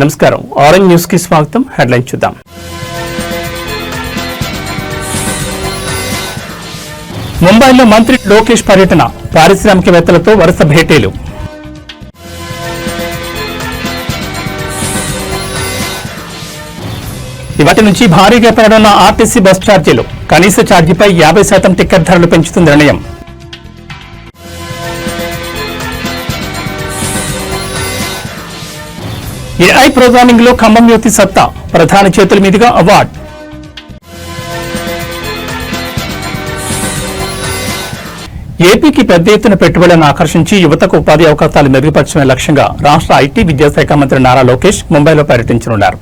నమస్కారం orange news కి స్వాగతం. హెడ్లైన్ చూద్దాం. ముంబైలో మంత్రి లోకేష్ పర్యటన, పారిశ్రామికవేత్తలతో వరుస భేటీలు. ఇవాటి నుంచి భారీగా పెరగనున్న ఆర్టీసీ బస్ ఛార్జీలు, కనీస ఛార్జీపై 50% టికెట్ ధరలు పెంచుతుంది నిర్ణయం. ఏఐ ప్రోగ్రామింగ్ లో ఖమ్మం యువతి సత్తా, ప్రధాని చేతుల మీదుగా అవార్డు. ఏపీకి పెద్ద ఎత్తున పెట్టుబడులను ఆకర్షించి యువతకు ఉపాధి అవకాశాలు మెరుగుపరచడమే లక్ష్యంగా రాష్ట్ర ఐటీ విద్యాశాఖ మంత్రి నారా లోకేష్ ముంబైలో పర్యటించనున్నారు.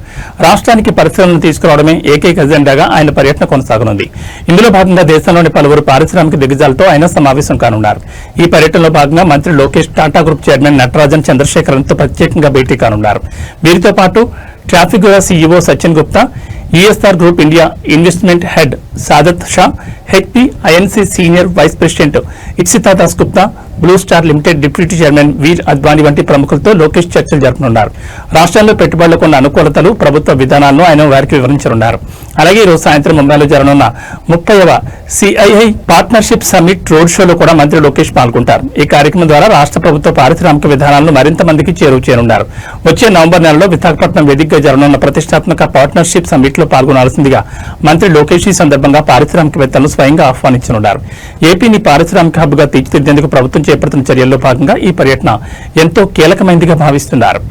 రాష్ట్రానికి పరిశ్రమలను తీసుకురావడమే ఏకైక ఎజెండాగా ఆయన పర్యటన కొనసాగనుంది. ఇందులో భాగంగా దేశంలోని పలువురు పారిశ్రామిక దిగ్గజాలతో ఆయన సమావేశం కానున్నారు. ఈ పర్యటనలో భాగంగా మంత్రి Lokesh Tata group chairman Natarajan చంద్రశేఖరన్తో ప్రత్యేకంగా భేటీ కానున్నారు. వీరితో పాటు traffic CEO Sachin Gupta, ESR group India investment head Saadat Shah, HP INC senior vice president Ipsita Das Gupta, Blue Star limited deputy chairman Vir Advani వంటి ప్రముఖులతో లోకేష్ చర్చలు జరపనున్నారు. రాష్ట్రంలో పెట్టుబడులకు ఉన్న అనుకూలతలు, ప్రభుత్వ విధానాలను ఆయన వారికి వివరించనున్నారు. అలాగే ఈరోజు సాయంత్రం ముంబైలో జరగనున్న 30వ సిఐఐ పార్ట్నర్షిప్ సమ్మిట్ రోడ్ షోలో కూడా మంత్రి లోకేష్ పాల్గొంటారు. ఈ కార్యక్రమం ద్వారా రాష్ట్ర ప్రభుత్వ పారిశ్రామిక విధానాలను మరింత మందికి చేరువ చేయనున్నారు. వచ్చే నవంబర్ నెలలో విశాఖపట్నం వేదికగా జరగనున్న ప్రతిష్టాత్మక పార్ట్నర్షిప్ సమ్మిట్ లో పాల్గొనాల్సిందిగా మంత్రి లోకేష్ ఈ సందర్భంగా పారిశ్రామికవేత్తలను స్వయంగా ఆహ్వానించనున్నారు. ఏపీని పారిశ్రామిక హబ్ గా తీర్చిదిద్దేందుకు ప్రభుత్వం చేపడుతున్న చర్యల్లో భాగంగా ఈ పర్యటన ఎంతో కీలకమైనదిగా భావిస్తున్నారు.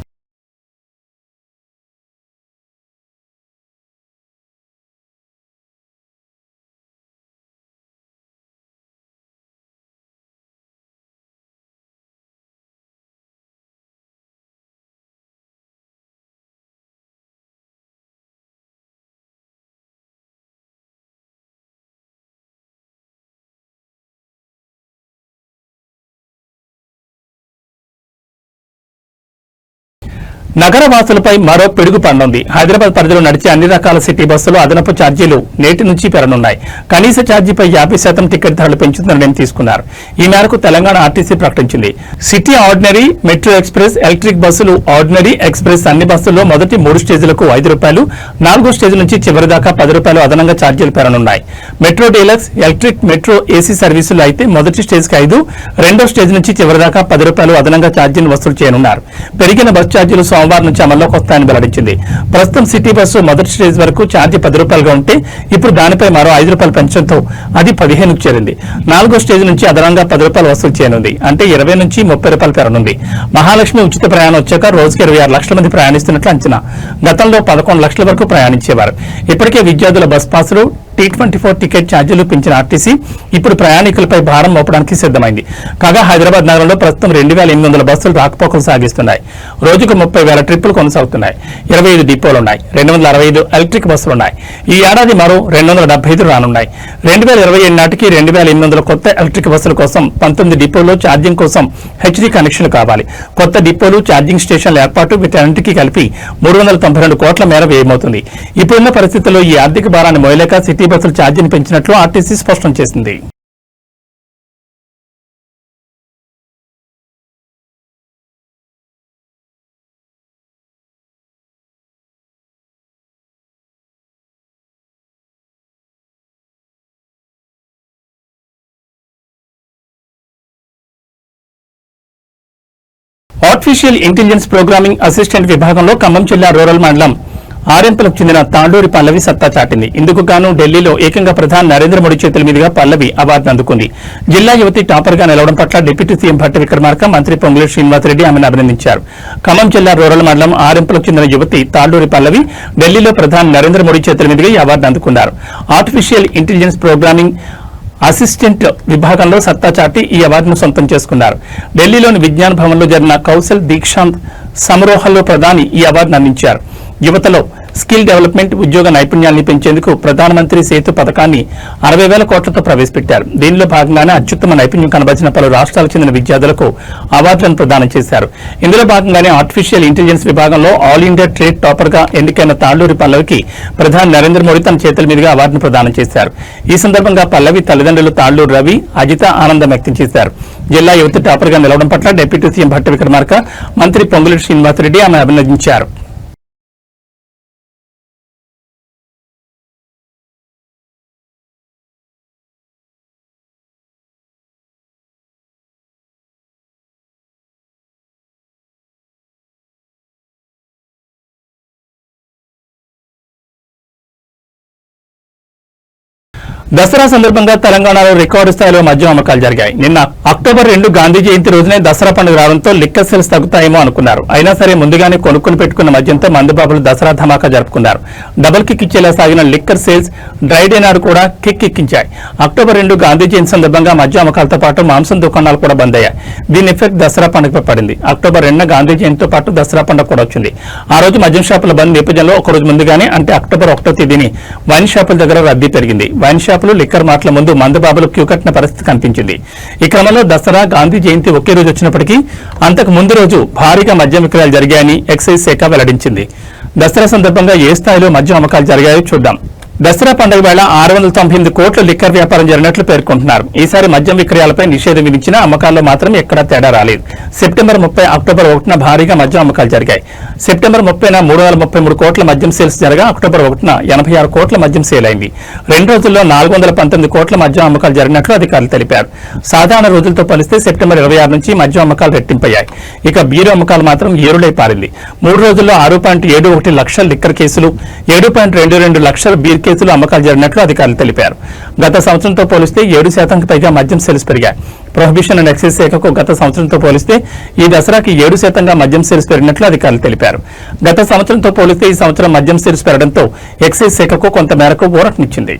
నగరవాసులపై మరో పిడుగు పడనుంది. హైదరాబాద్ పరిధిలో నడిచే అన్ని రకాల సిటీ బస్సులు అదనపు ఛార్జీలు నేటి నుంచి పెరగనున్నాయి. కనీస ఛార్జీపై 50% టికెట్ ధరలు పెంచుతున్న నిర్ణయం తీసుకున్నారు. ఈ మేరకు తెలంగాణ ఆర్టీసీ ప్రకటించింది. City ordinary, metro express, electric బస్సులు, ఆర్డినరీ, ఎక్స్ప్రెస్ అన్ని బస్సుల్లో మొదటి 3 స్టేజీలకు ₹5, 4వ స్టేజ్ నుంచి చివరి దాకా ₹10 అదనంగా ఛార్జీలు పెరగనున్నాయి. Metro deluxe, electric, metro AC సర్వీసులు అయితే మొదటి స్టేజ్కి 5, రెండో స్టేజ్ నుంచి చివరి దాకా ₹10 అదనంగా ఛార్జీలు వసూలు చేయనున్నారు. పెరిగిన బస్ ఛార్జీలు సోమవారం నుంచి అమల్లోకి వస్తాయని వెల్లడించింది. ప్రస్తుతం సిటీ బస్సు మొదటి స్టేజ్ వరకు ఛార్జీ ₹10గా ఉంటే ఇప్పుడు దానిపై మరో ₹5 పెంచడంతో అది 15కు చేరింది. 4వ స్టేజ్ నుంచి అదనంగా ₹10 వసూలు చేయనుంది. అంటే ₹20 నుంచి ₹30 పెరగనుంది. మహాలక్ష్మి ఉచిత ప్రయాణం వచ్చాక రోజుకి 26 లక్షల మంది ప్రయాణిస్తున్నట్లు అంచనా. గతంలో 11 లక్షల వరకు ప్రయాణించేవారు. ఇప్పటికే విద్యార్థుల బస్ పాసులు, T24 టికెట్ ఛార్జీలు పెంచిన ఆర్టీసీ ఇప్పుడు ప్రయాణికులపై భారం మోపడానికి సిద్దమైంది. కాగా హైదరాబాద్ నగరంలో ప్రస్తుతం 2800 బస్సులు రాకపోకలు సాగిస్తున్నాయి. రోజుకు 30,000 ట్రిప్పులు కొనసాగుతున్నాయి. 25 డిపోలున్నాయి. 265 ఎలక్ట్రిక్ బస్సులున్నాయి. ఈ ఏడాది మరో 275 రానున్నాయి. 2027 నాటికి 2800 కొత్త ఎలక్ట్రిక్ బస్సుల కోసం 19 డిపోల్లో ఛార్జింగ్ కోసం హెచ్డీ కనెక్షన్లు కావాలి. కొత్త డిపోలు, ఛార్జింగ్ స్టేషన్ల ఏర్పాటు వీటన్నింటికీ కలిపి 392 కోట్ల మేర వ్యయమవుతుంది. ఇప్పుడున్న పరిస్థితుల్లో ఈ ఆర్థిక భారాన్ని మోయలేక సిటీ బస్సులు ఛార్జీని పెంచినట్లు ఆర్టీసీ స్పష్టం చేసింది. ఆర్టిఫిషియల్ ఇంటెలిజెన్స్ ప్రోగ్రామింగ్ అసిస్టెంట్ విభాగంలో ఖమ్మం జిల్లా రూరల్ మండలం ఆర్ఎంపులకు చెందిన తాండూరి పల్లవి సత్తా చాటింది. ఇందుకు గాను ఢిల్లీలో ఏకంగా ప్రధాని నరేంద్ర మోడీ చేతుల మీదుగా పల్లవి అవార్డును అందుకుంది. జిల్లా యువతి టాపర్ గా నిలవడం పట్ల డిప్యూటీ సీఎం భట్టి విక్రమార్క, మంత్రి పొంగులేటి శ్రీనివాసరెడ్డి ఆమెను అభినందించారు. ఖమ్మం జిల్లా రూరల్ మండలం ఆర్ఎంపులకు చెందిన యువతి తాండూరి పల్లవి ఢిల్లీలో ప్రధాని నరేంద్ర మోడీ చేతుల మీదుగా ఈ అవార్డును అందుకున్నారు. ఆర్టిఫిషియల్ ఇంటెలిజెన్స్ ప్రోగ్రామింగ్ అసిస్టెంట్ విభాగంలో సత్తా చాటి ఈ అవార్డును సొంతం చేసుకున్నారు. ఢిల్లీలోని విజ్ఞాన్ భవన్లో జరిగిన కౌశల్ దీక్షాంత్ సమారోహంలో ప్రధాని ఈ అవార్డును అందించారు. యువతలో స్కిల్ డెవలప్మెంట్, ఉద్యోగ నైపుణ్యాన్ని పెంచేందుకు ప్రధానమంత్రి సేతు పథకాన్ని 60,000 కోట్లతో ప్రవేశపెట్టారు. దీనిలో భాగంగానే అత్యుత్తమ నైపుణ్యం కనబరిచిన పలు రాష్ట్రాలకు చెందిన విద్యార్థులకు అవార్డులను ప్రదానం చేశారు. ఇందులో భాగంగానే ఆర్టిఫిషియల్ ఇంటెలిజెన్స్ విభాగంలో ఆల్ ఇండియా ట్రేడ్ టాపర్ గా ఎన్నికైన తాళ్లూరి పల్లవికి ప్రధాని నరేంద్ర మోడీ తన చేతుల మీదుగా అవార్డును ప్రదానం చేశారు. ఈ సందర్భంగా పల్లవి తల్లిదండ్రులు తాళ్లూరు రవి, అజిత ఆనందం వ్యక్తం చేశారు. జిల్లా యువత టాపర్ గా నిలవడం పట్ల డిప్యూటీ సీఎం భట్టి విక్రమార్క, మంత్రి పొంగులేటి శ్రీనివాసరెడ్డి ఆమె అభినందించారు. దసరా సందర్భంగా తెలంగాణలో రికార్డు స్థాయిలో మద్యం అమ్మకాలు జరిగాయి. నిన్న అక్టోబర్ 2 గాంధీ జయంతి రోజునే దసరా పండుగ రావడంతో లిక్కర్ సేల్స్ తగ్గుతాయేమో అనుకున్నారు. అయినా సరే ముందుగానే కొనుక్కుని పెట్టుకున్న మద్యంతో మందుబాబులు దసరా ధమాకా జరుపుకున్నారు. డబుల్ కిక్ ఇచ్చేలా సాగిన లిక్కర్ సేల్స్ డ్రై డే నాడు కూడా కిక్ ఎక్కించాయి. అక్టోబర్ 2 గాంధీ జయంతి సందర్భంగా మద్యం అమ్మకాలతో పాటు మాంసం దుకాణాలు కూడా బంద్ అయ్యాయి. దీని ఎఫెక్ట్ దసరా పండుగపై పడింది. అక్టోబర్ 2 గాంధీ జయంతితో పాటు దసరా పండుగ కూడా వచ్చింది. ఆ రోజు మద్యం షాపుల బంద్ నేపథ్యంలో ఒకరోజు ముందుగానే అంటే అక్టోబర్ 1వ తేదీని వైన్ షాపుల దగ్గర రద్దీ పెరిగింది. వైన్ షాపులు లిక్కర్ మార్ట్ల ముందు మందుబాబులు క్యూ కట్టిన పరిస్థితి కనిపించింది. ఈ క్రమంలో దసరా గాంధీ జయంతి ఒకే రోజు వచ్చినప్పటికీ అంతకు ముందు రోజు భారీగా మద్యం విక్రయాలు జరిగాయని ఎక్సైజ్ శాఖ వెల్లడించింది. దసరా సందర్భంగా ఏ స్థాయిలో మద్యం అమ్మకాలు జరిగాయో చూద్దాం. దసరా పండుగ వేళ 698 కోట్ల లిక్కర్ వ్యాపారం జరిగినట్లు పేర్కొంటున్నారు. ఈసారి మద్యం విక్రయాలపై నిషేధం విధించిన అమ్మకాల్లో మాత్రం ఎక్కడా తేడా రాలేదు. సెప్టెంబర్ 30, అక్టోబర్ 1న భారీగా మద్యం అమ్మకాలు జరిగాయి. సెప్టెంబర్ 30న 333 కోట్ల మద్యం సేల్స్ జరగా అక్టోబర్ 1న 86 కోట్ల మద్యం సేల్ అయింది. 2 రోజుల్లో 419 కోట్ల మద్యం అమ్మకాలు జరిగినట్లు అధికారులు తెలిపారు. సాధారణ రోజులతో పోలిస్తే సెప్టెంబర్ 26 నుంచి మద్యం అమ్మకాలు రెట్టింపయ్యాయి. ఇక బీరు అమ్మకాలు మాత్రం ఏరులై పారింది. 3 రోజుల్లో 6.71 లక్షల లిక్కర్ కేసులు, 7.22 లక్షల బీర్ కేసులు అమ్మకాలు జరిగినట్లు అధికారులు తెలిపారు. గత సంవత్సరంతో పోలిస్తే 7% పైగా మద్యం సేల్స్ పెరిగాయి. ప్రొహిబిషన్ అండ్ ఎక్సైజ్ శాఖకు గత సంవత్సరంతో పోలిస్తే ఈ దసరాకి 7% మద్యం సేల్స్ పెరిగినట్లు అధికారులు తెలిపారు. గత సంవత్సరంతో పోలిస్తే ఈ సంవత్సరం మద్యం సేల్స్ పెరగడంతో ఎక్సైజ్ శాఖకు కొంత మేరకు ఊరటనిచ్చింది.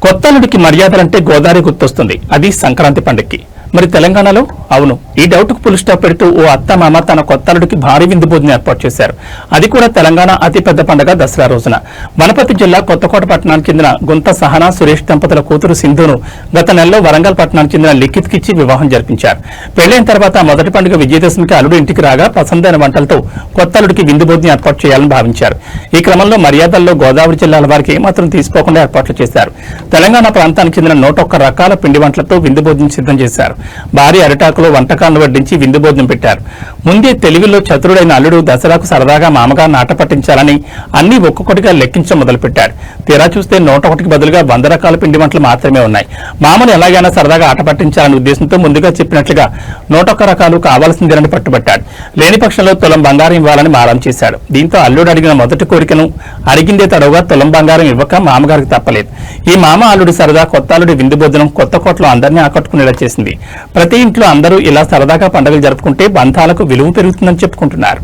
కొత్తల్లుడికి మర్యాదలంటే గోదావరి గుర్తొస్తుంది. అది సంక్రాంతి పండుగకి. మరి తెలంగాణలో? అవును, ఈ డౌట్కు ఫుల్ స్టాప్ పెడుతూ ఓ అత్తమామ తన కొత్తల్లుడికి భారీ విందు భోజనం ఏర్పాటు చేశారు. అది కూడా తెలంగాణ అతిపెద్ద పండుగ దసరా రోజున. వనపర్తి జిల్లా కొత్తకోట పట్టణానికి చెందిన గుంత సహనా సురేష్ దంపతుల కూతురు సింధును గత నెలలో వరంగల్ పట్టణానికి చెందిన లిఖిత్కిచ్చి వివాహం జరిపించారు. పెళ్లైన తర్వాత మొదటి పండుగ విజయదశమికి అల్లుడు ఇంటికి రాగా పసందైన వంటలతో కొత్తల్లుడికి విందు భోజనం ఏర్పాటు చేయాలని భావించారు. ఈ క్రమంలో మర్యాదల్లో గోదావరి జిల్లాల వారికి ఏమాత్రం తీసుకోకుండా ఏర్పాట్లు చేశారు. తెలంగాణ ప్రాంతానికి చెందిన 101 రకాల పిండి వంటలతో విందు భోజనం సిద్ధం చేశారు. భారీ అరిటాకులో వంటకాలను వడ్డించి విందు భోజనం పెట్టారు. ముందే తెలివిలో చతురుడైన అల్లుడు దసరాకు సరదాగా మామగారిని ఆట పట్టించాలని అన్ని ఒక్కొక్కటిగా లెక్కించడం మొదలుపెట్టాడు. తీరా చూస్తే 101కి బదులుగా 100 రకాల పిండి వంటలు మాత్రమే ఉన్నాయి. మామను ఎలాగైనా సరదాగా ఆట పట్టించాలనే ఉద్దేశంతో ముందుగా చెప్పినట్లుగా 101 రకాలు కావాల్సిందేనని పట్టుబట్టాడు. లేని పక్షంలో తులం బంగారం ఇవ్వాలని మారం చేశాడు. దీంతో అల్లుడు అడిగిన మొదటి కోరికను అడిగిందే తడవుగా తులం బంగారం ఇవ్వక మామగారికి తప్పలేదు. ఈ మామ అల్లుడి సరదా కొత్త అల్లుడి విందు భోజనం కొత్తకోటలో అందరినీ ఆకట్టుకునేలా చేసింది. ప్రతి ఇంట్లో అందరూ ఇలా సరదాగా పండుగలు జరుపుకుంటే బంధాలకు విలువ పెరుగుతుందని చెప్పుకుంటున్నారు.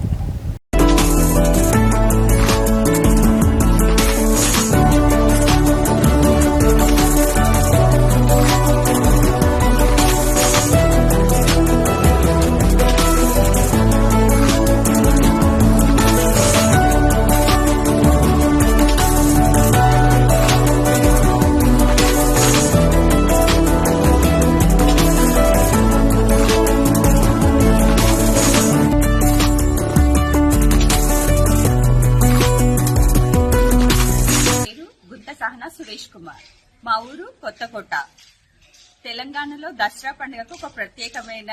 సహనా సురేష్ కుమార్. మా ఊరు కొత్తకోట. తెలంగాణలో దసరా పండుగకు ఒక ప్రత్యేకమైన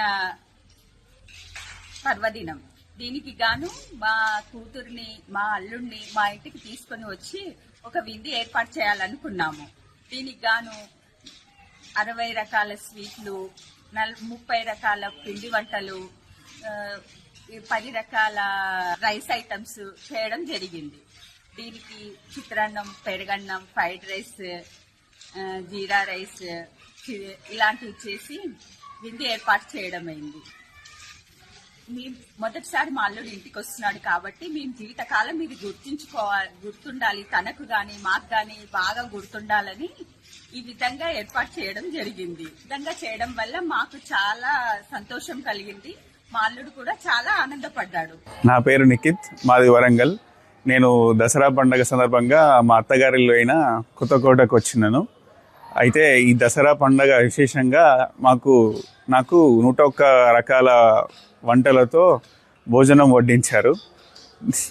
పర్వదినం. దీనికి గాను మా కూతుర్ని, మా అల్లుడిని మా ఇంటికి తీసుకొని వచ్చి ఒక విందు ఏర్పాటు చేయాలనుకున్నాము. దీనికి గాను 60 రకాల స్వీట్లు, 30 రకాల పిండి వంటలు, 10 రకాల రైస్ ఐటమ్స్ చేయడం జరిగింది. దీనికి చిత్రాన్నం, పెరుగన్నం, ఫ్రైడ్ రైస్, జీరా రైస్ ఇలాంటివి చేసి విందు ఏర్పాటు చేయడం అయింది. మేము మొదటిసారి మా అల్లుడు ఇంటికి వస్తున్నాడు కాబట్టి మేము జీవితకాలం ఇది గుర్తుండాలి, తనకు గాని మాకు గాని బాగా గుర్తుండాలని ఈ విధంగా ఏర్పాటు చేయడం జరిగింది. ఈ విధంగా చేయడం వల్ల మాకు చాలా సంతోషం కలిగింది. మా అల్లుడు కూడా చాలా ఆనందపడ్డాడు. నా పేరు నిఖిత్, మాది వరంగల్. నేను దసరా పండుగ సందర్భంగా మా అత్తగారిలో అయిన కొత్తకోటకు వచ్చినాను. అయితే ఈ దసరా పండుగ విశేషంగా నాకు 101 రకాల వంటలతో భోజనం వడ్డించారు.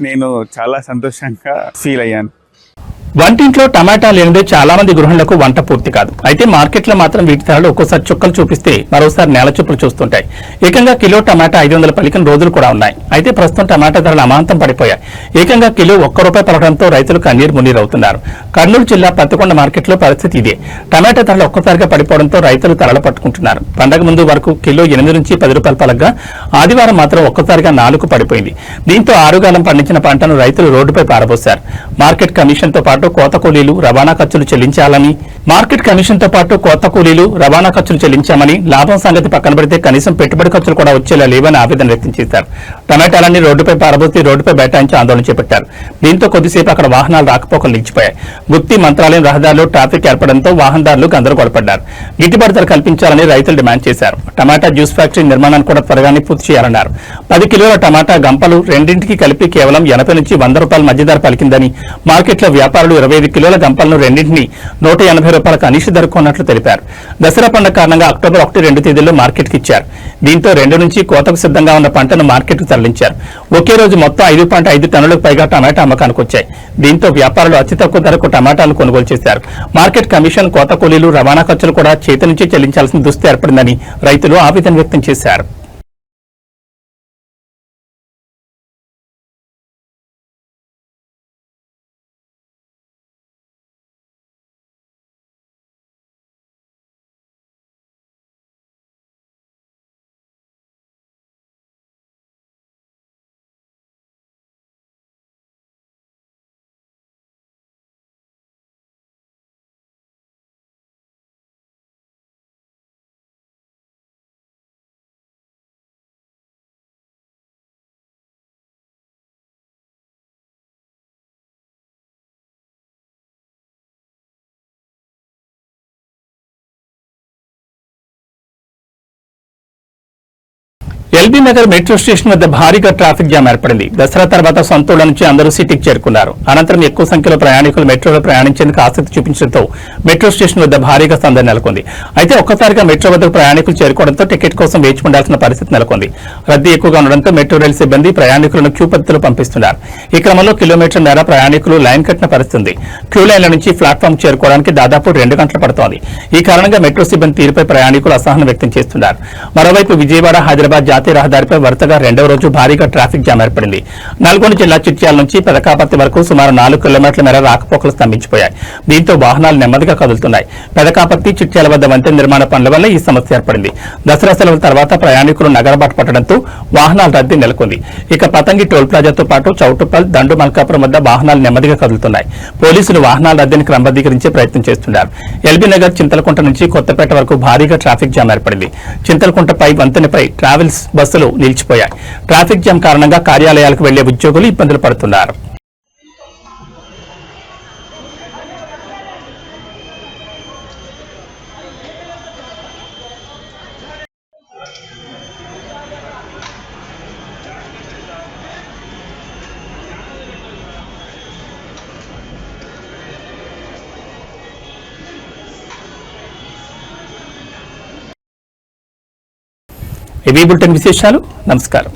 నేను చాలా సంతోషంగా ఫీల్ అయ్యాను. వంటింట్లో టమాటా లేనిదే చాలా మంది గృహిణులకు వంట పూర్తి కాదు. అయితే మార్కెట్లో మాత్రం వీటి ధరలు ఒక్కోసారి చుక్కలు చూపిస్తే మరోసారి నేల చూపులు చూస్తుంటాయి. ఏకంగా కిలో టమాటా 500 పలికిన రోజులు కూడా ఉన్నాయి. అయితే ప్రస్తుతం టమాటా ధరలు అమాంతం పడిపోయాయి. ఏకంగా కిలో ₹1 పలకడంతో రైతులు కన్నీరు మున్నీరవుతున్నారు. కర్నూలు జిల్లా పత్తికొండ మార్కెట్లో పరిస్థితి ఇదే. టమాటా ధరలు ఒక్కసారిగా పడిపోవడంతో రైతులు తలలు పట్టుకుంటున్నారు. పండగ ముందు వరకు కిలో 8 నుంచి ₹10 పలకగా ఆదివారం మాత్రం ఒక్కసారిగా 4 పడిపోయింది. దీంతో ఆరుగాలం పండించిన పంటను రైతులు రోడ్డుపై పారబోశారు. మార్కెట్ కమిషన్తో పాటు కోత కూలీలు రవాణా ఖర్చులు చెల్లించామని లాభం సంగతి పక్కన పెడితే కనీసం పెట్టుబడి ఖర్చులు కూడా వచ్చేలా లేవని ఆవేదన వ్యక్తం చేశారు. టమాటాలన్నీ రోడ్డుపై పారబోసి రోడ్డుపై బైఠాయించి ఆందోళన చేపట్టారు. దీంతో కొద్దిసేపు అక్కడ వాహనాలు రాకపోకలు నిలిచిపోయాయి. గుత్తి మంత్రాలయం రహదారిలో ట్రాఫిక్ ఏర్పడంతో వాహనదారులు గందరగోళపడ్డారు. గిట్టుబాటు ధర కల్పించాలని రైతులు డిమాండ్ చేశారు. టమాటా జ్యూస్ ఫ్యాక్టరీ నిర్మాణాన్ని కూడా త్వరగానే పూర్తి చేయాలన్నారు. 10 కిలోల టమాటా గంపలు రెండింటికి కలిపి కేవలం ₹80 నుంచి ₹100 మధ్య ధర పలికిందని, మార్కెట్లో వ్యాపారులు 25 కిలోల గంపలను రెండింటిని ₹180 కనీస ధర కొన్నట్లు తెలిపారు. దసరా పండుగ కారణంగా అక్టోబర్ 1, 2 తేదీల్లో మార్కెట్కి ఇచ్చారు. దీంతో 2 నుంచి కోతకు సిద్ధంగా ఉన్న పంటను మార్కెట్కు తరలించారు. ఒకే రోజు మొత్తం 5.5 టన్నులకు పైగా టమాటా అమ్మకానికి వచ్చాయి. దీంతో వ్యాపారులు అతి తక్కువ ధరకు టమాటాలు కొనుగోలు చేశారు. మార్కెట్ కమిషన్, కోత కూలీలు, రవాణా ఖర్చులు కూడా చేతి నుంచి చెల్లించాల్సిన దుస్థితి ఏర్పడిందని రైతులు ఆవేదన వ్యక్తం చేశారు. ఎల్బీ నగర్ మెట్రో స్టేషన్ వద్ద భారీగా ట్రాఫిక్ జామ్ ఏర్పడింది. దసరా తర్వాత సొంతూళ్ల నుంచి అందరూ సిటీకి చేరుకున్నారు. అనంతరం ఎక్కువ సంఖ్యలో ప్రయాణికులు మెట్రోలో ప్రయాణించేందుకు ఆసక్తి చూపించడంతో మెట్రో స్టేషన్ వద్ద భారీగా సందడి నెలకొంది. అయితే ఒక్కసారిగా మెట్రో వద్దకు ప్రయాణికులు చేరుకోవడంతో టికెట్ కోసం వేచి ఉండాల్సిన పరిస్థితి నెలకొంది. రద్దీ ఎక్కువగా ఉండడంతో మెట్రో రైలు సిబ్బంది ప్రయాణికులను క్యూ పద్ధతిలో పంపిస్తున్నారు. ఈ క్రమంలో కిలోమీటర్ మేర ప్రయాణికులు లైన్ కట్టిన పరిస్థితి. క్యూ లైన్ల నుంచి ప్లాట్ఫామ్ చేరుకోవడానికి దాదాపు 2 గంటలు పడుతోంది. ఈ కారణంగా మెట్రో సిబ్బంది తీరుపై ప్రయాణికులు అసహనం వ్యక్తం చేస్తున్నారు. మరోవైపు విజయవాడ, హైదరాబాద్ జాతీయ రహదారిపై వరుసగా 2వ రోజు భారీగా ట్రాఫిక్ జామ్ ఏర్పడింది. నల్గొండ జిల్లా చిట్యాల నుంచి పెదకాపర్తి వరకు సుమారు 4 కిలోమీటర్ల మేర రాకపోకలు స్తంభించిపోయాయి. దీంతో వాహనాలు నెమ్మదిగా కదులుతున్నాయి. పెదకాపర్తి, చిట్యాల వద్ద వంతెన నిర్మాణ పనుల వల్ల ఈ సమస్య ఏర్పడింది. దసరా సెలవుల తర్వాత ప్రయాణికులు నగరబాటు పట్టడంతో వాహనాల రద్దీ నెలకొంది. ఇక పతంగి టోల్ ప్లాజాతో పాటు చౌటుప్పల్, దండు మల్కాపురం వద్ద వాహనాలు నెమ్మదిగా కదులుతున్నాయి. పోలీసులు వాహనాల రద్దీని క్రమబద్దీకరించే ప్రయత్నం చేస్తున్నారు. ఎల్బీ నగర్, చింతలకుంట నుంచి కొత్తపేట వరకు భారీగా ట్రాఫిక్ జామ్ ఏర్పడింది. చింతలకుంటపై వంతెనపై ట్రావెల్స్ బస్సులు నిలిచిపోయాయి. ట్రాఫిక్ జామ్ కారణంగా కార్యాలయాలకు వెళ్లే ఉద్యోగులు ఇబ్బందులు పడుతున్నారు. ఏబీ బులెటిన్ విశేషాలు. నమస్కారం.